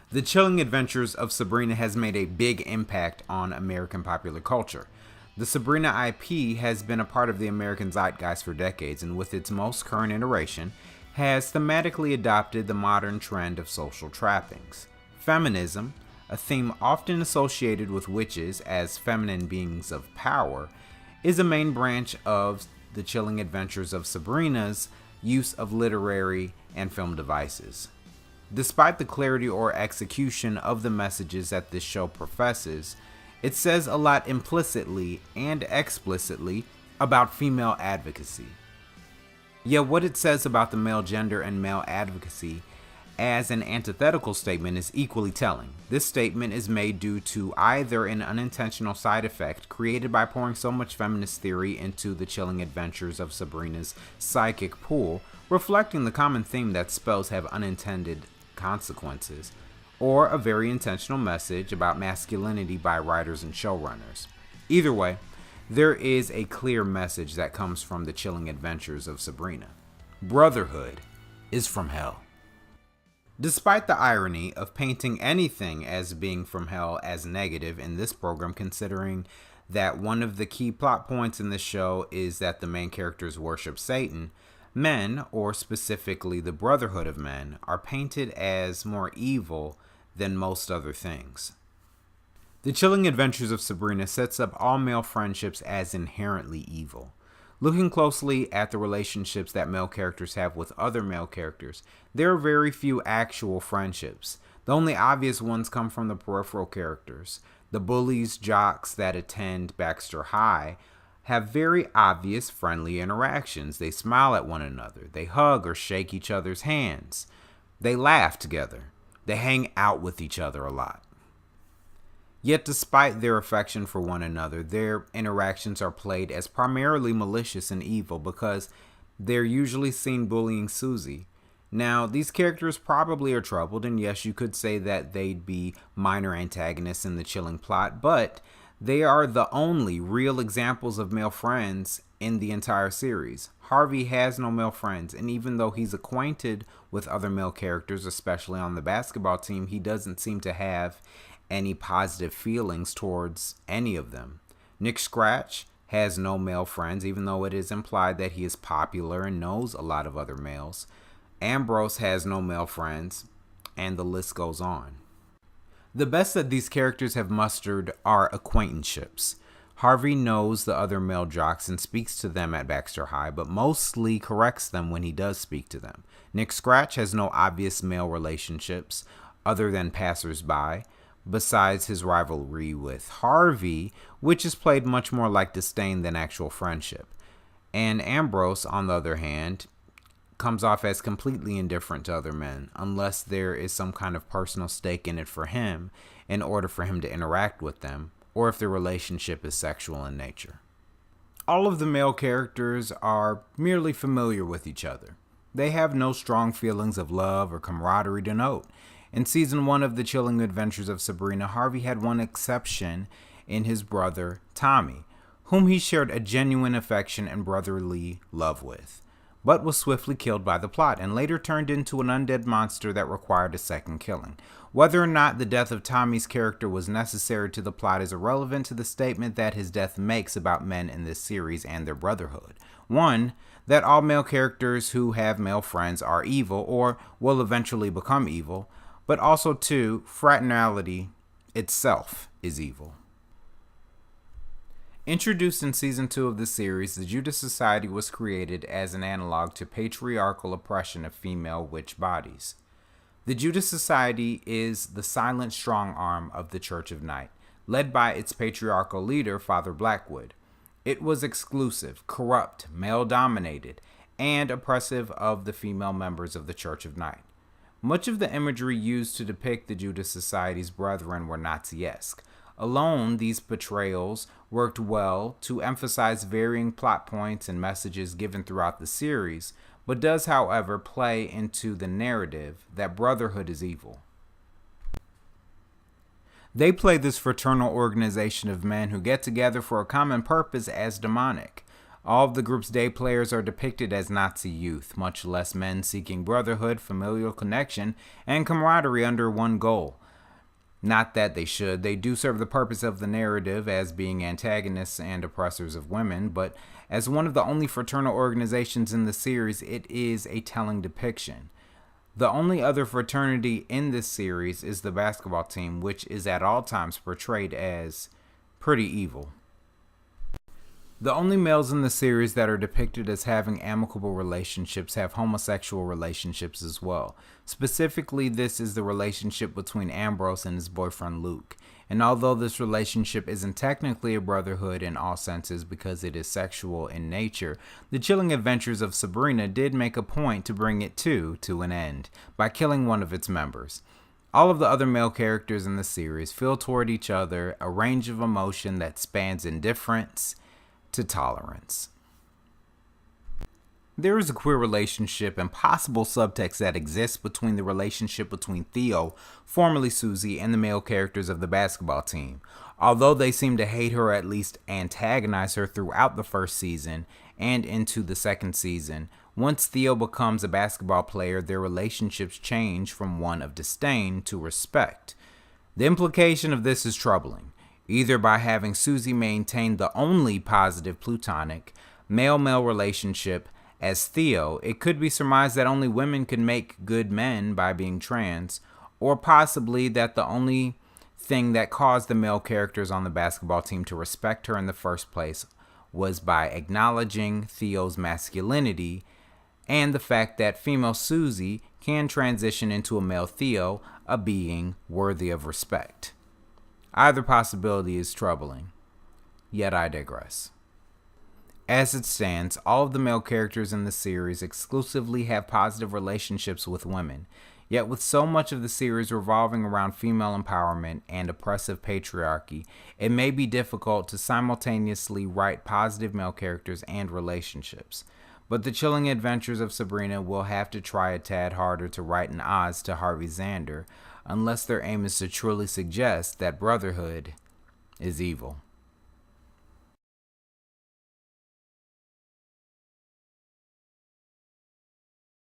The Chilling Adventures of Sabrina has made a big impact on American popular culture. The Sabrina IP has been a part of the American zeitgeist for decades, and with its most current iteration, has thematically adopted the modern trend of social trappings. Feminism, a theme often associated with witches as feminine beings of power, is a main branch of the Chilling Adventures of Sabrina's use of literary and film devices. Despite the clarity or execution of the messages that this show professes, it says a lot implicitly and explicitly about female advocacy. Yet what it says about the male gender and male advocacy as an antithetical statement is equally telling. This statement is made due to either an unintentional side effect created by pouring so much feminist theory into the Chilling Adventures of Sabrina's psychic pool, reflecting the common theme that spells have unintended consequences, or a very intentional message about masculinity by writers and showrunners. Either way, there is a clear message that comes from the Chilling Adventures of Sabrina. Brotherhood is from hell. Despite the irony of painting anything as being from hell as negative in this program, considering that one of the key plot points in this show is that the main characters worship Satan, men, or specifically the Brotherhood of Men, are painted as more evil than most other things. The Chilling Adventures of Sabrina sets up all male friendships as inherently evil. Looking closely at the relationships that male characters have with other male characters, there are very few actual friendships. The only obvious ones come from the peripheral characters. The bullies, jocks that attend Baxter High have very obvious friendly interactions. They smile at one another. They hug or shake each other's hands. They laugh together. They hang out with each other a lot. Yet despite their affection for one another, their interactions are played as primarily malicious and evil because they're usually seen bullying Susie. Now, these characters probably are troubled, and yes, you could say that they'd be minor antagonists in the Chilling plot, but they are the only real examples of male friends in the entire series. Harvey has no male friends, and even though he's acquainted with other male characters, especially on the basketball team, he doesn't seem to have any positive feelings towards any of them. Nick Scratch has no male friends, even though it is implied that he is popular and knows a lot of other males. Ambrose has no male friends, and the list goes on. The best that these characters have mustered are acquaintanceships. Harvey knows the other male jocks and speaks to them at Baxter High, but mostly corrects them when he does speak to them. Nick Scratch has no obvious male relationships other than passers-by, besides his rivalry with Harvey, which is played much more like disdain than actual friendship. And Ambrose, on the other hand, comes off as completely indifferent to other men, unless there is some kind of personal stake in it for him in order for him to interact with them, or if the relationship is sexual in nature. All of the male characters are merely familiar with each other. They have no strong feelings of love or camaraderie to note. In season 1 of The Chilling Adventures of Sabrina, Harvey had one exception in his brother, Tommy, whom he shared a genuine affection and brotherly love with, but was swiftly killed by the plot and later turned into an undead monster that required a second killing. Whether or not the death of Tommy's character was necessary to the plot is irrelevant to the statement that his death makes about men in this series and their brotherhood. 1, that all male characters who have male friends are evil or will eventually become evil, but also 2, fraternity itself is evil. Introduced in season 2 of the series, the Judas Society was created as an analog to patriarchal oppression of female witch bodies. The Judas Society is the silent strong arm of the Church of Night, led by its patriarchal leader, Father Blackwood. It was exclusive, corrupt, male-dominated, and oppressive of the female members of the Church of Night. Much of the imagery used to depict the Judas Society's brethren were Nazi-esque. Alone, these portrayals worked well to emphasize varying plot points and messages given throughout the series, but does, however, play into the narrative that Brotherhood is evil. They play this fraternal organization of men who get together for a common purpose as demonic. All of the group's day players are depicted as Nazi youth, much less men seeking brotherhood, familial connection, and camaraderie under one goal. Not that they should. They do serve the purpose of the narrative as being antagonists and oppressors of women, but as one of the only fraternal organizations in the series, it is a telling depiction. The only other fraternity in this series is the basketball team, which is at all times portrayed as pretty evil. The only males in the series that are depicted as having amicable relationships have homosexual relationships as well. Specifically, this is the relationship between Ambrose and his boyfriend Luke. And although this relationship isn't technically a brotherhood in all senses because it is sexual in nature, the Chilling Adventures of Sabrina did make a point to bring it to an end by killing one of its members. All of the other male characters in the series feel toward each other a range of emotion that spans indifference to tolerance. There is a queer relationship and possible subtext that exists between the relationship between Theo, formerly Susie, and the male characters of the basketball team. Although they seem to hate her or at least antagonize her throughout the first season and into the second season, once Theo becomes a basketball player, their relationships change from one of disdain to respect. The implication of this is troubling. Either by having Susie maintain the only positive platonic male-male relationship as Theo, it could be surmised that only women can make good men by being trans, or possibly that the only thing that caused the male characters on the basketball team to respect her in the first place was by acknowledging Theo's masculinity and the fact that female Susie can transition into a male Theo, a being worthy of respect. Either possibility is troubling, yet I digress. As it stands, all of the male characters in the series exclusively have positive relationships with women, yet with so much of the series revolving around female empowerment and oppressive patriarchy, it may be difficult to simultaneously write positive male characters and relationships. But the Chilling Adventures of Sabrina will have to try a tad harder to write an Oz to Harvey Zander, unless their aim is to truly suggest that Brotherhood is evil.